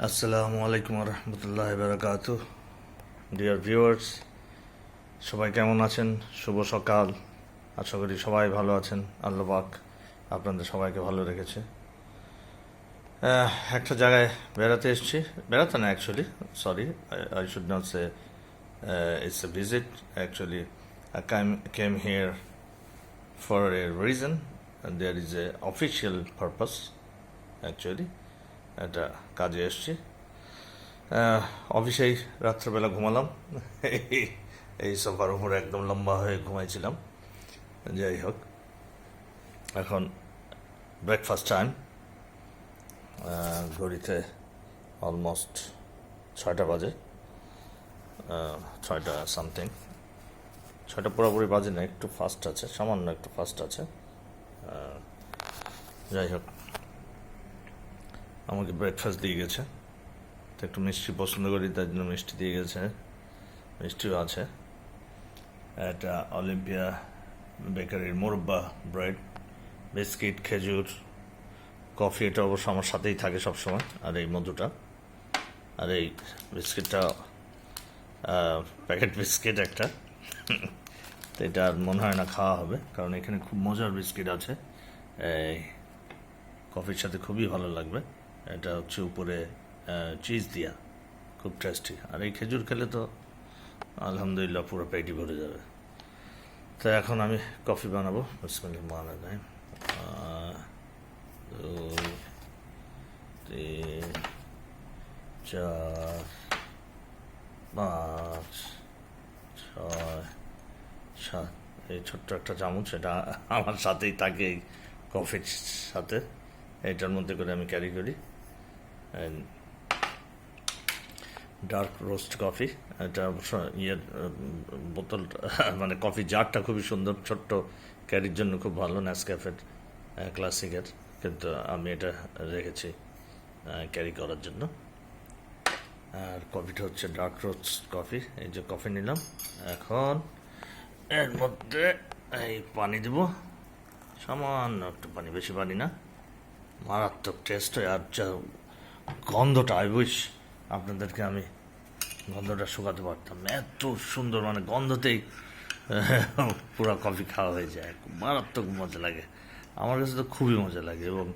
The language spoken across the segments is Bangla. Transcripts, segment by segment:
আসসালামু আলাইকুম রহমতুল্লাহ বারাকাতু। ডিয়ার ভিউয়ার্স, সবাই কেমন আছেন? শুভ সকাল। আশা করি সবাই ভালো আছেন। আল্লাহ পাক আপনাদের সবাইকে ভালো রেখেছে। একটা জায়গায় বেড়াতে এসেছি, বেড়াতে না actually, sorry, I should not say it's a visit actually. I came here for a reason, and there is a official purpose actually. একটা কাজে এসেছি। অফিসেই রাত্রেবেলা ঘুমালাম। এই সোফার উপরে একদম লম্বা হয়ে ঘুমাইছিলাম। যাই হোক, এখন ব্রেকফাস্ট টাইম। ঘড়িতে অলমোস্ট 6টা বাজে, 6টা সামথিং। 6টা পুরোপুরি বাজে না, একটু ফাস্ট আছে, সামান্য একটু ফাস্ট আছে। যাই হোক, আমাকে ব্রেকফাস্ট দিয়ে গেছে। তো একটু মিষ্টি পছন্দ করি, তার জন্য মিষ্টি দিয়ে গেছে, মিষ্টিও আছে। একটা অলিম্পিয়া বেকারির মুরব্বা ব্রেড, বিস্কিট, খেজুর, কফি। এটা অবশ্য আমার সাথেই থাকে সবসময়। আর এই মধুটা, আর এই বিস্কিটটা প্যাকেট বিস্কিট একটা। তো এটা আর মনে হয় না খাওয়া হবে, কারণ এখানে খুব মজার বিস্কিট আছে। এই কফির সাথে খুবই ভালো লাগবে। এটা হচ্ছে উপরে চিজ দিয়া, খুব টেস্টি। আর এই খেজুর খেলে তো আলহামদুলিল্লাহ পুরো পেটই ভরে যাবে। তো এখন আমি কফি বানাবো। বিসমিল্লাহ রহমানির রহিম। 2, 3, 4, 5, 6, 7। এই ছোট্ট একটা চামচ, এটা আমার সাথেই থাকে এই কফির সাথে। এটার মধ্যে করে আমি ক্যারি করি ডার্ক রোস্ট কফি। এটা অবশ্য ইয়ের বোতল, মানে কফি জারটা খুবই সুন্দর, ছোট্ট ক্যারির জন্য খুব ভালো, নেসক্যাফের ক্লাসিকের। কিন্তু আমি এটা রেখেছি ক্যারি করার জন্য। আর কফিটা হচ্ছে ডার্ক রোস্ট কফি। এই যে কফি নিলাম, এখন এর মধ্যে এই পানি দেব, সামান্য একটু পানি, বেশি পানি না। মারাত্মক টেস্ট হয়। আর যা গন্ধটা, আই উইশ আপনাদেরকে আমি গন্ধটা শুকাতে পারতাম। এত সুন্দর, মানে গন্ধতেই পুরো কফি খাওয়া হয়ে যায়। মারাত্মক মজা লাগে, আমার কাছে তো খুবই মজা লাগে। এবং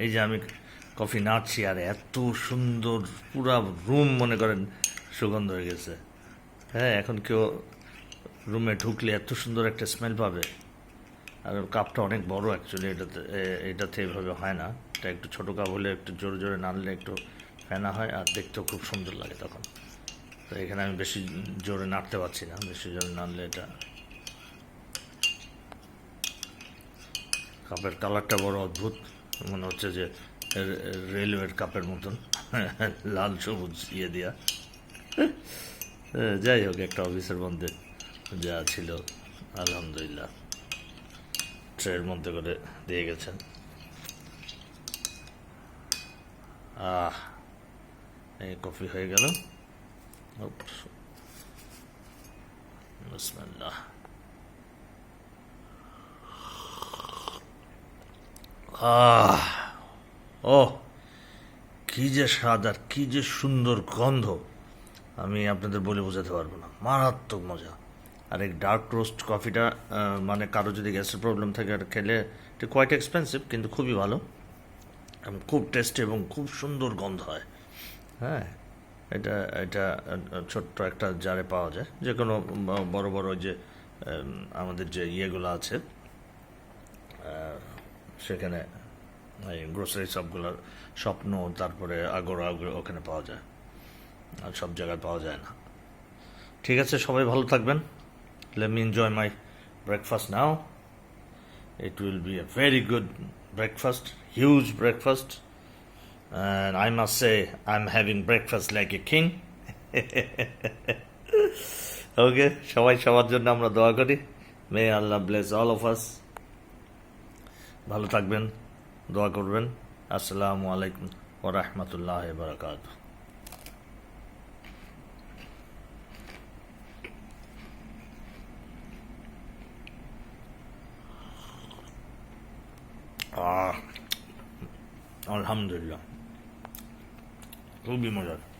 এই যে আমি কফি নাড়ছি, আর এত সুন্দর, পুরা রুম মনে করেন সুগন্ধ হয়ে গেছে। হ্যাঁ, এখন কেউ রুমে ঢুকলে এত সুন্দর একটা স্মেল পাবে। আর কাপটা অনেক বড় অ্যাকচুয়ালি, এটাতে এভাবে হয় না। এটা একটু ছোটো কাপ হলে একটু জোরে জোরে নাড়লে একটু ফেনা হয়, আর দেখতেও খুব সুন্দর লাগে তখন। তো এখানে আমি বেশি জোরে নাড়তে পারছি না, বেশি জোরে নাড়লে এটা। কাপের কালারটা বড় অদ্ভুত, মনে হচ্ছে যে রেলওয়ের কাপের মতন, লাল সবুজ ইয়ে দিয়া। যাই হোক, একটা অফিসের মধ্যে যা ছিল আলহামদুলিল্লাহ ট্রের মধ্যে করে দিয়ে গেছেন। এই কফি হয়ে গেল। বিসমিল্লাহ। ও কি যে স্বাদ, আর কি যে সুন্দর গন্ধ, আমি আপনাদের বলে বোঝাতে পারবো না। মারাত্মক মজা। আর এই ডার্ক রোস্ট কফিটা, মানে কারো যদি গ্যাসের প্রবলেম থাকে, আর খেলে এটা কোয়াইট এক্সপেন্সিভ, কিন্তু খুবই ভালো এবং খুব টেস্টি এবং খুব সুন্দর গন্ধ হয়। হ্যাঁ, এটা এটা ছোট্ট একটা জারে পাওয়া যায়। যে কোনো বড় বড় যে আমাদের যে ইয়েগুলো আছে, সেখানে এই গ্রোসারি শপগুলোর, স্বপ্ন, তারপরে আগোরা, ওখানে পাওয়া যায়। আর সব জায়গায় পাওয়া যায় না। ঠিক আছে, সবাই ভালো থাকবেন। Let me enjoy my breakfast now. It will be a very good breakfast, huge breakfast. And I must say, I'm having breakfast like a king. Okay, সবাই সবার জন্য আমরা দোয়া করি। May Allah bless all of us. ভালো থাকবেন, দোয়া করবেন। আসসালামু আলাইকুম ওয়া রাহমাতুল্লাহি ওয়া বারাকাতুহু। আলহামদুলিল্লাহ। খুবই মজার।